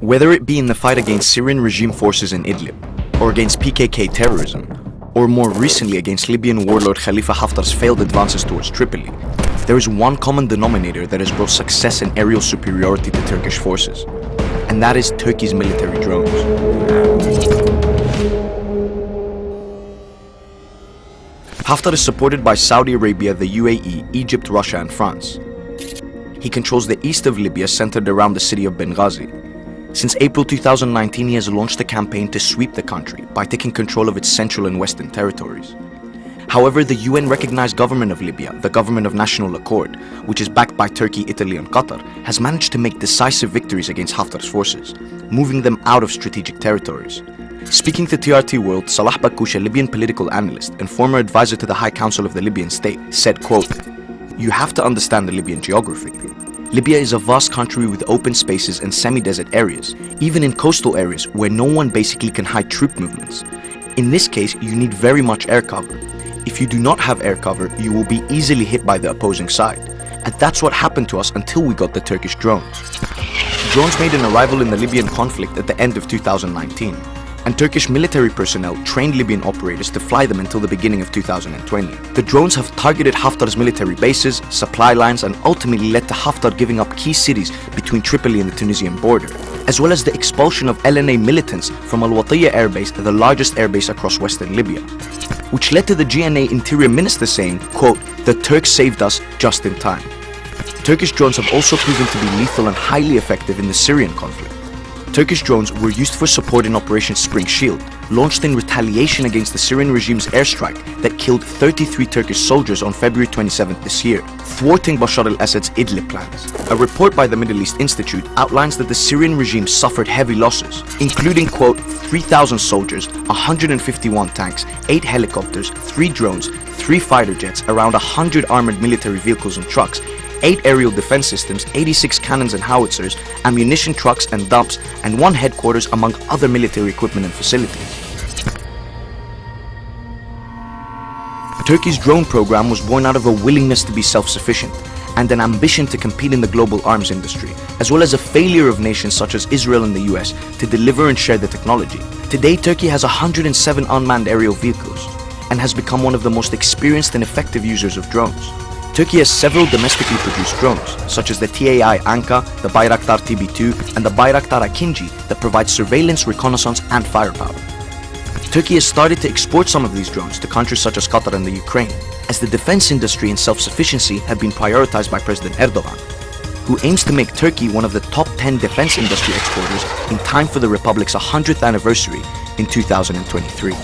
Whether it be in the fight against Syrian regime forces in Idlib, or against PKK terrorism, or more recently against Libyan warlord Khalifa Haftar's failed advances towards Tripoli, there is one common denominator that has brought success and aerial superiority to Turkish forces, and that is Turkey's military drones. Haftar is supported by Saudi Arabia, the UAE, Egypt, Russia, and France. He controls the east of Libya, centered around the city of Benghazi. Since April 2019, he has launched a campaign to sweep the country by taking control of its central and western territories. However, the UN-recognized government of Libya, the Government of National Accord, which is backed by Turkey, Italy, and Qatar, has managed to make decisive victories against Haftar's forces, moving them out of strategic territories. Speaking to TRT World, Salah Bakoush, a Libyan political analyst and former advisor to the High Council of the Libyan state, said, quote, "You have to understand the Libyan geography. Libya is a vast country with open spaces and semi-desert areas, even in coastal areas where no one basically can hide troop movements. In this case, you need very much air cover. If you do not have air cover, you will be easily hit by the opposing side. And that's what happened to us until we got the Turkish drones." Drones made an arrival in the Libyan conflict at the end of 2019, and Turkish military personnel trained Libyan operators to fly them until the beginning of 2020. The drones have targeted Haftar's military bases, supply lines, and ultimately led to Haftar giving up key cities between Tripoli and the Tunisian border, as well as the expulsion of LNA militants from Al-Watiyya airbase, the largest airbase across western Libya, which led to the GNA interior minister saying, quote, "The Turks saved us just in time." Turkish drones have also proven to be lethal and highly effective in the Syrian conflict. Turkish drones were used for support in Operation Spring Shield, launched in retaliation against the Syrian regime's airstrike that killed 33 Turkish soldiers on February 27th this year, thwarting Bashar al-Assad's Idlib plans. A report by the Middle East Institute outlines that the Syrian regime suffered heavy losses, including, quote, 3,000 soldiers, 151 tanks, 8 helicopters, 3 drones, 3 fighter jets, around 100 armored military vehicles and trucks, 8 aerial defense systems, 86 cannons and howitzers, ammunition trucks and dumps, and 1 headquarters, among other military equipment and facilities. Turkey's drone program was born out of a willingness to be self-sufficient and an ambition to compete in the global arms industry, as well as a failure of nations such as Israel and the US to deliver and share the technology. Today, Turkey has 107 unmanned aerial vehicles and has become one of the most experienced and effective users of drones. Turkey has several domestically produced drones, such as the TAI Anka, the Bayraktar TB2, and the Bayraktar Akinci that provide surveillance, reconnaissance, and firepower. Turkey has started to export some of these drones to countries such as Qatar and the Ukraine, as the defense industry and self-sufficiency have been prioritized by President Erdogan, who aims to make Turkey one of the top 10 defense industry exporters in time for the Republic's 100th anniversary in 2023.